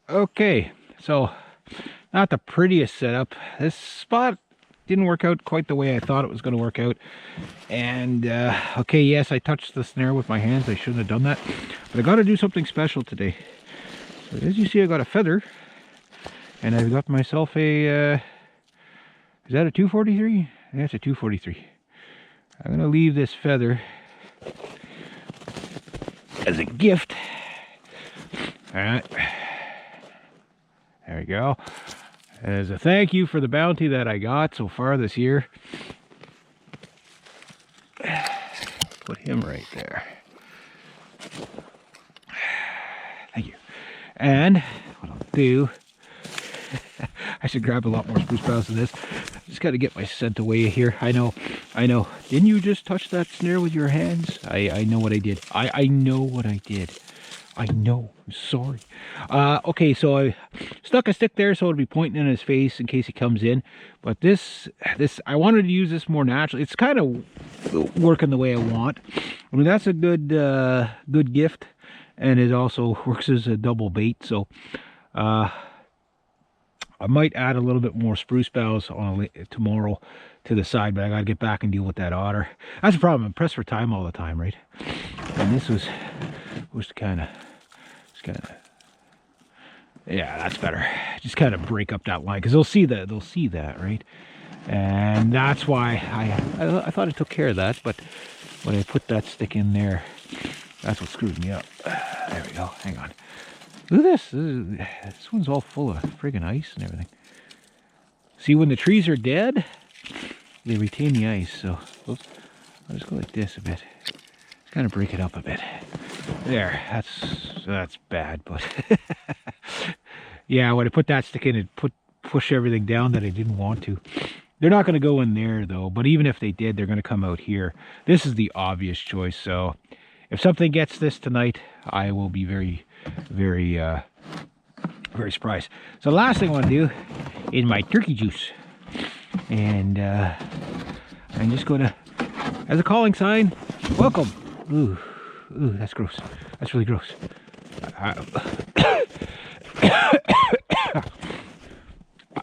Okay, so not the prettiest setup. This spot didn't work out quite the way I thought it was going to work out. And okay, yes, I touched the snare with my hands. I shouldn't have done that. But I got to do something special today. So as you see, I got a feather. And I've got myself a, is that a 243? That's a 243. I'm going to leave this feather as a gift. All right. There we go. As a thank you for the bounty that I got so far this year. Put him right there. Thank you. And what I'll do, I should grab a lot more spruce boughs than this. Just got to get my scent away here. I know. Didn't you just touch that snare with your hands? I know what I did. I know what I did. I know. I'm sorry. Okay, so I stuck a stick there so it'll be pointing in his face in case he comes in. But this, I wanted to use this more naturally. It's kind of working the way I want. I mean, that's a good, good gift, and it also works as a double bait. So, I might add a little bit more spruce boughs on tomorrow to the side, but I got to get back and deal with that otter. That's the problem. I'm pressed for time all the time, right? And this was kind of, yeah, that's better. Just kind of break up that line because they'll see that, right? And that's why I thought I took care of that, but when I put that stick in there, that's what screwed me up. There we go. Hang on. Look at this. This one's all full of friggin' ice and everything. See, when the trees are dead, they retain the ice. So, oops, I'll just go like this a bit. Just kind of break it up a bit. There. That's bad, but yeah, when I put that stick in, it push everything down that I didn't want to. They're not going to go in there though. But even if they did, they're going to come out here. This is the obvious choice. So, if something gets this tonight, I will be very surprised. So the last thing I want to do is my turkey juice, and I'm just going to, as a calling sign, welcome. Ooh, that's gross. That's really gross.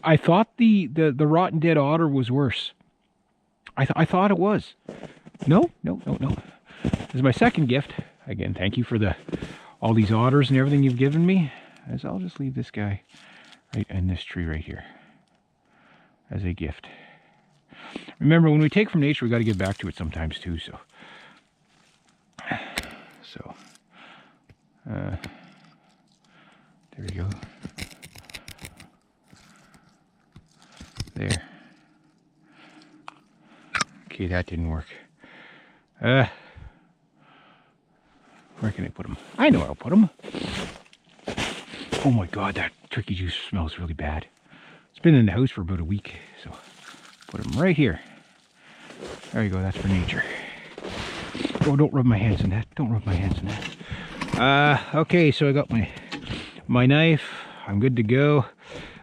I thought the rotten dead otter was worse. I thought it was. No. This is my second gift. Again, thank you for all these otters and everything you've given me. As I'll just leave this guy right in this tree right here as a gift. Remember, when we take from nature, we got to give back to it sometimes too. So there we go. There. Okay, that didn't work. Where can I put them? I know where I'll put them. Oh my God, that turkey juice smells really bad. It's been in the house for about a week, so put them right here. There you go, that's for nature. Oh, don't rub my hands in that. Don't rub my hands in that. Okay, so I got my knife. I'm good to go.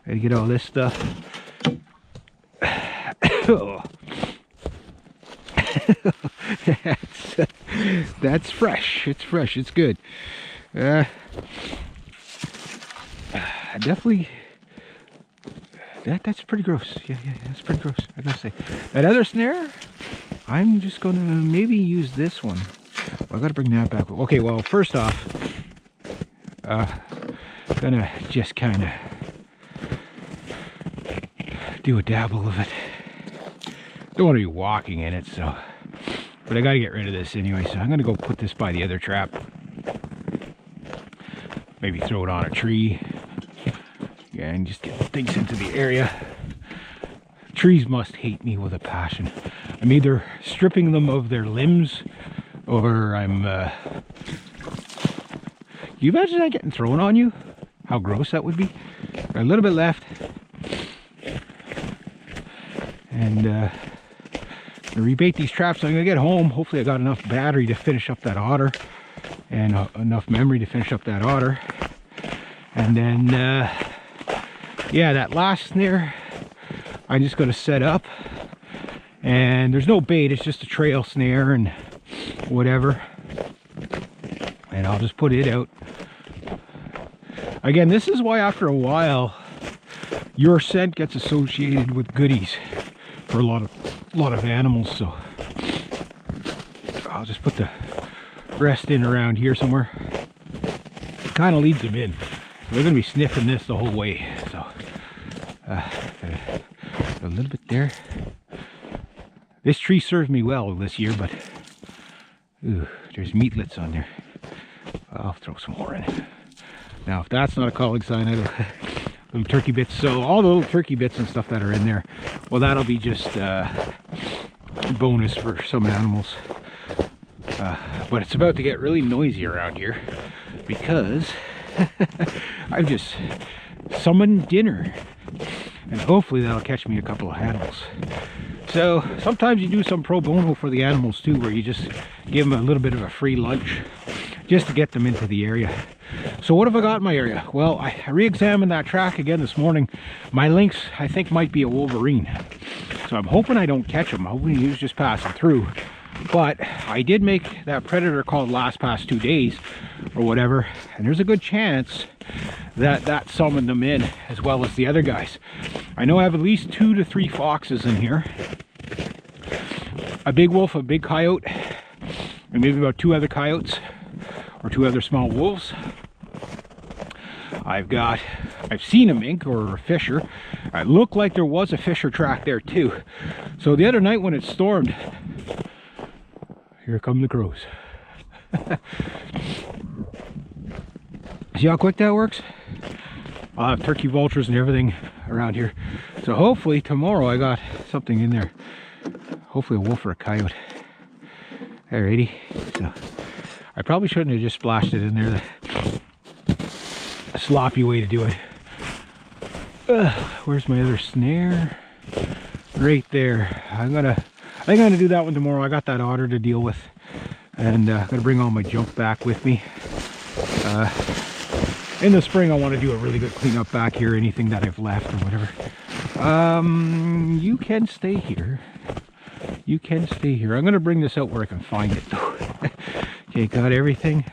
I gotta get all this stuff. Oh. That's fresh. It's fresh. It's good. Definitely. That's pretty gross. Yeah, that's pretty gross. I gotta say. That other snare, I'm just gonna maybe use this one. Well, I gotta bring that back. Okay. Well, first off, gonna just kind of do a dabble of it. Don't want to be walking in it, so. But I gotta get rid of this anyway, so I'm gonna go put this by the other trap. Maybe throw it on a tree. Yeah, and just get things into the area. Trees must hate me with a passion. I'm either stripping them of their limbs, or I'm... Can you imagine that getting thrown on you? How gross that would be. Got a little bit left. And to rebait these traps, I'm gonna get home. Hopefully I got enough battery to finish up that otter, and enough memory to finish up that otter. And then yeah, that last snare I'm just gonna set up, and there's no bait, it's just a trail snare and whatever, and I'll just put it out. Again, this is why after a while your scent gets associated with goodies for a lot of animals. So I'll just put the rest in around here somewhere. Kind of leads them in. They're going to be sniffing this the whole way. So a little bit there. This tree served me well this year, but ooh, there's meatlets on there. I'll throw some more in. Now, if that's not a calling sign, little turkey bits. So all the little turkey bits and stuff that are in there, well, that'll be just bonus for some animals. But it's about to get really noisy around here because I've just summoned dinner, and hopefully that'll catch me a couple of animals. So sometimes you do some pro bono for the animals too, where you just give them a little bit of a free lunch just to get them into the area. So what have I got in my area? Well, I re-examined that track again this morning. My lynx, I think, might be a wolverine. So I'm hoping I don't catch him. I'm hoping he was just passing through. But I did make that predator call last past 2 days or whatever, and there's a good chance that that summoned them in as well as the other guys. I know I have at least 2 to 3 foxes in here, a big wolf, a big coyote, and maybe about 2 other coyotes or 2 other small wolves. I've seen a mink or a fisher. It looked like there was a fisher track there too. So the other night when it stormed, here come the crows. See how quick that works? I'll have turkey vultures and everything around here. So hopefully tomorrow I got something in there. Hopefully a wolf or a coyote. Alrighty. So I probably shouldn't have just splashed it in there. A sloppy way to do it. Where's my other snare? Right there. I think I'm gonna do that one tomorrow. I got that otter to deal with, and I'm gonna bring all my junk back with me. In the spring I want to do a really good cleanup back here, anything that I've left or whatever. You can stay here. You can stay here. I'm gonna bring this out where I can find it though. Okay, got everything.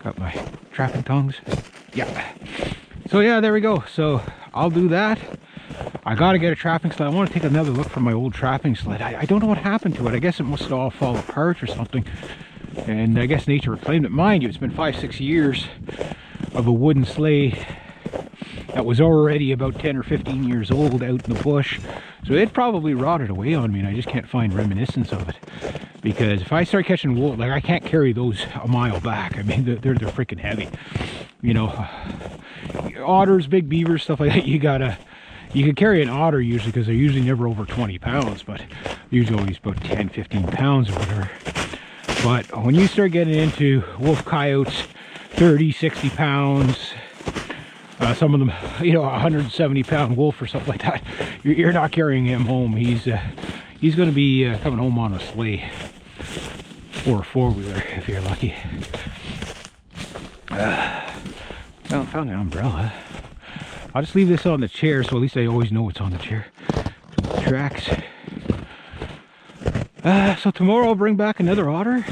Got my trapping tongs. Yeah. So yeah, there we go. So I'll do that. I gotta get a trapping sled. I want to take another look for my old trapping sled. I don't know what happened to it. I guess it must all fall apart or something. And I guess nature reclaimed it. Mind you, it's been 5-6 years of a wooden sleigh that was already about 10 or 15 years old out in the bush. So it probably rotted away on me, and I just can't find reminiscence of it. Because if I start catching wolves, like I can't carry those a mile back. I mean, they're freaking heavy. You know, otters, big beavers, stuff like that, you can carry an otter usually because they're usually never over 20 pounds, but usually always about 10, 15 pounds or whatever. But when you start getting into wolf coyotes, 30, 60 pounds, some of them, you know, 170-pound wolf or something like that, you're not carrying him home. He's going to be coming home on a sleigh or a four-wheeler if you're lucky. Well, found an umbrella. I'll just leave this on the chair so at least I always know it's on the chair. Tracks. So tomorrow I'll bring back another otter.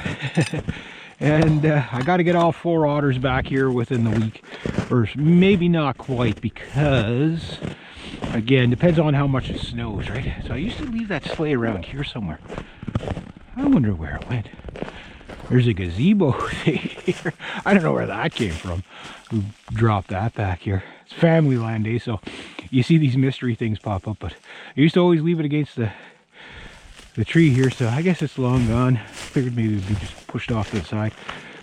And I got to get all 4 otters back here within the week. Or maybe not quite, because, again, depends on how much it snows, right? So I used to leave that sleigh around here somewhere. I wonder where it went. There's a gazebo here. I don't know where that came from. Who dropped that back here? It's family land day, so you see these mystery things pop up. But I used to always leave it against the tree here, so I guess it's long gone. Figured maybe it'd be just pushed off to the side.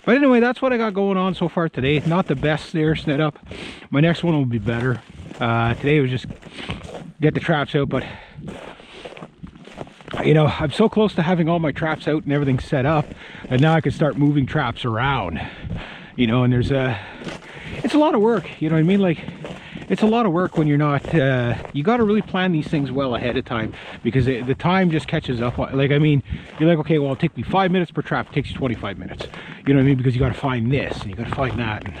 But anyway, that's what I got going on so far today. Not the best snare set up. My next one will be better. Today was just get the traps out, but you know, I'm so close to having all my traps out and everything set up, and now I can start moving traps around. You know, and it's a lot of work. You know what I mean? Like, it's a lot of work when you're not, you got to really plan these things well ahead of time, because the time just catches up. Like, I mean, you're like, okay, well, it'll take me 5 minutes per trap. It takes you 25 minutes. You know what I mean? Because you got to find this and you got to find that, and,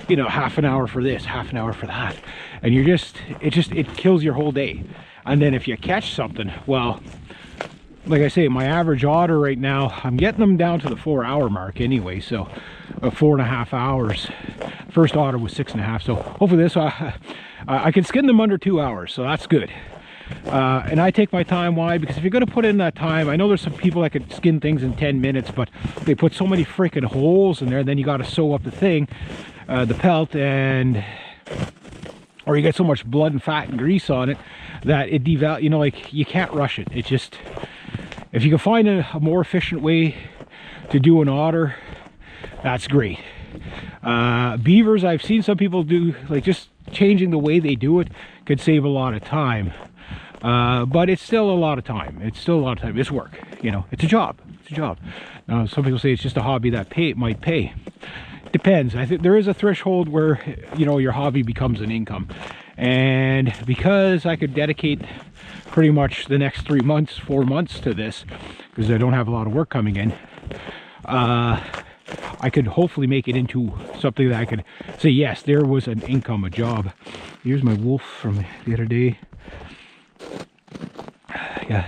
you know, half an hour for this, half an hour for that. And it kills your whole day. And then if you catch something, well, like I say, my average otter right now, I'm getting them down to the 4-hour mark anyway, so 4.5 hours. First otter was 6.5. So hopefully this, I can skin them under 2 hours. So that's good. And I take my time. Why? Because if you're going to put in that time, I know there's some people that could skin things in 10 minutes, but they put so many freaking holes in there, then you got to sew up the thing, the pelt, or you get so much blood and fat and grease on it that it you know, like, you can't rush it. It's just, if you can find a more efficient way to do an otter, that's great. Beavers, I've seen some people do, like, just changing the way they do it could save a lot of time. But it's still a lot of time. It's still a lot of time. It's work, you know. It's a job. It's a job. Now, some people say it's just a hobby that might pay. Depends. I think there is a threshold where, you know, your hobby becomes an income. And because I could dedicate pretty much the next 3 months, 4 months to this, because I don't have a lot of work coming in, I could hopefully make it into something that I could say, yes, there was an income, a job. Here's my wolf from the other day. Yeah.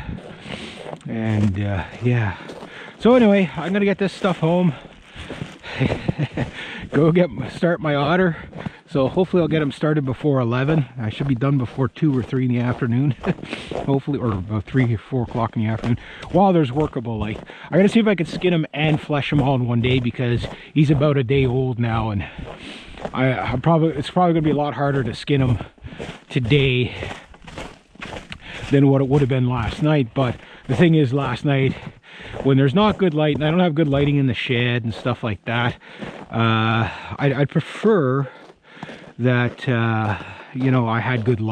And yeah. So anyway, I'm gonna get this stuff home. Go start my otter. So hopefully I'll get them started before 11. I should be done before 2 or 3 in the afternoon. Hopefully, or about 3 or 4 o'clock in the afternoon, while there's workable light. I'm gonna see if I can skin him and flesh him all in one day, because he's about a day old now, and it's probably gonna be a lot harder to skin him today than what it would have been last night. But the thing is, last night, when there's not good light, and I don't have good lighting in the shed and stuff like that, I'd prefer that, you know, I had good light.